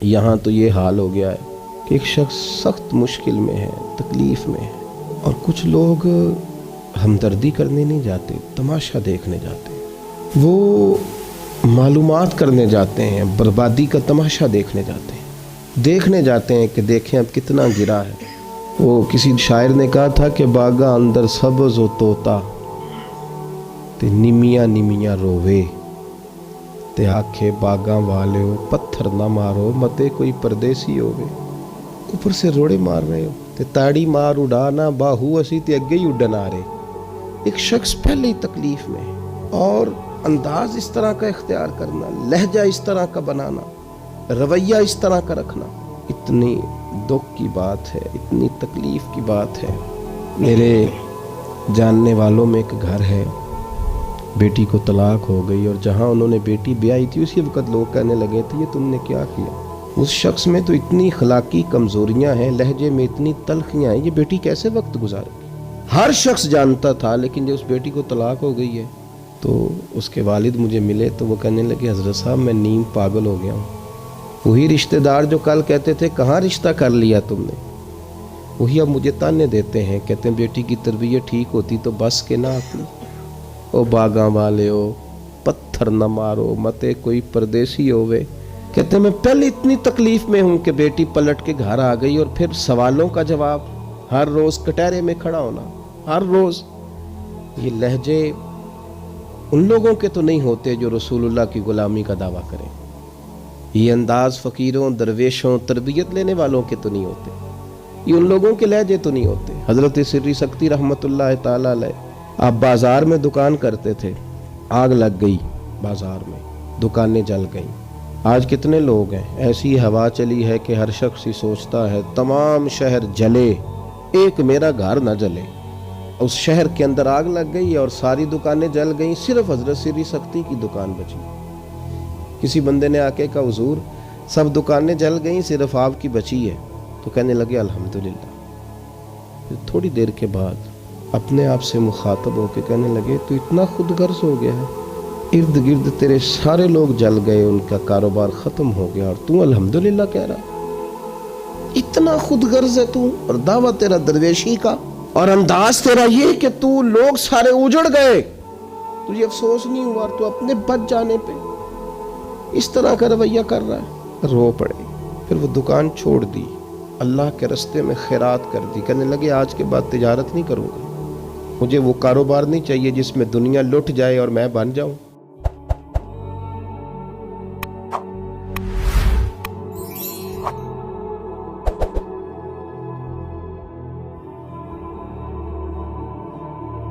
یہاں تو یہ حال ہو گیا ہے کہ ایک شخص سخت مشکل میں ہے، تکلیف میں ہے، اور کچھ لوگ ہمدردی کرنے نہیں جاتے، تماشا دیکھنے جاتے ہیں، وہ معلومات کرنے جاتے ہیں، بربادی کا تماشا دیکھنے جاتے ہیں کہ دیکھیں اب کتنا گرا ہے۔ وہ کسی شاعر نے کہا تھا کہ باغا اندر سبز و توتا تے نمیاں نمیاں روے تے آکھے باغاں والیو پتھر نہ مارو متے کوئی پردیسی ہووے۔ اوپر سے روڑے مار رہے ہو تے تاڑی مار اڑانا باہو اسی تے اگے ہی اڈن آ رہے۔ ایک شخص پہلے ہی تکلیف میں ہے اور انداز اس طرح کا اختیار کرنا، لہجہ اس طرح کا بنانا، رویہ اس طرح کا رکھنا، اتنی دکھ کی بات ہے، اتنی تکلیف کی بات ہے۔ میرے جاننے والوں میں ایک گھر ہے، بیٹی کو طلاق ہو گئی، اور جہاں انہوں نے بیٹی بیائی تھی اسی وقت لوگ کہنے لگے تھے یہ تم نے کیا کیا؟ اس شخص میں تو اتنی اخلاقی کمزوریاں ہیں، لہجے میں اتنی تلخیاں ہیں، یہ بیٹی کیسے وقت گزارے گی؟ ہر شخص جانتا تھا، لیکن جب اس بیٹی کو طلاق ہو گئی ہے تو اس کے والد مجھے ملے تو وہ کہنے لگے حضرت صاحب میں نیم پاگل ہو گیا ہوں۔ وہی رشتہ دار جو کل کہتے تھے کہاں رشتہ کر لیا تم نے، وہی اب مجھے تانے دیتے ہیں، کہتے ہیں بیٹی کی تربیت ٹھیک ہوتی تو بس کے نہ آتی۔ او باغاں والے ہو پتھر نہ مارو متے کوئی پردیسی ہووے۔ کہتے ہیں میں پہلے اتنی تکلیف میں ہوں کہ بیٹی پلٹ کے گھر آ گئی، اور پھر سوالوں کا جواب، ہر روز کٹہرے میں کھڑا ہونا، ہر روز۔ یہ لہجے ان لوگوں کے تو نہیں ہوتے جو رسول اللہ کی غلامی کا دعویٰ کریں، یہ انداز فقیروں، درویشوں، تربیت لینے والوں کے تو نہیں ہوتے، یہ ان لوگوں کے لہجے تو نہیں ہوتے۔ حضرت سری سکتی رحمت اللہ تعالی علیہ، آپ بازار میں دکان کرتے تھے، آگ لگ گئی بازار میں، دکانیں جل گئیں۔ آج کتنے لوگ ہیں، ایسی ہوا چلی ہے کہ ہر شخص ہی سوچتا ہے تمام شہر جلے، ایک میرا گھر نہ جلے۔ اس شہر کے اندر آگ لگ گئی اور ساری دکانیں جل گئیں، صرف حضرت سری سکتی کی دکان بچی۔ کسی بندے نے آ کے کہا حضور سب دکانیں جل گئیں صرف آپ کی بچی ہے، تو کہنے لگے الحمدللہ۔ پھر تھوڑی دیر کے بعد اپنے آپ سے مخاطب ہو کے کہنے لگے تو اتنا خود غرض ہو گیا ہے، ارد گرد تیرے سارے لوگ جل گئے، ان کا کاروبار ختم ہو گیا، اور تو الحمدللہ کہہ رہا، اتنا خود غرض ہے تو، اور دعویٰ تیرا درویشی کا، اور انداز تیرا یہ کہ تو لوگ سارے اجڑ گئے، تجھے افسوس نہیں ہوا، اور تو اپنے بچ جانے پہ اس طرح کا رویہ کر رہا ہے۔ رو پڑے، پھر وہ دکان چھوڑ دی، اللہ کے رستے میں خیرات کر دی، کہنے لگے آج کے بعد تجارت نہیں کروں گا، مجھے وہ کاروبار نہیں چاہیے جس میں دنیا لٹ جائے اور میں بن جاؤں۔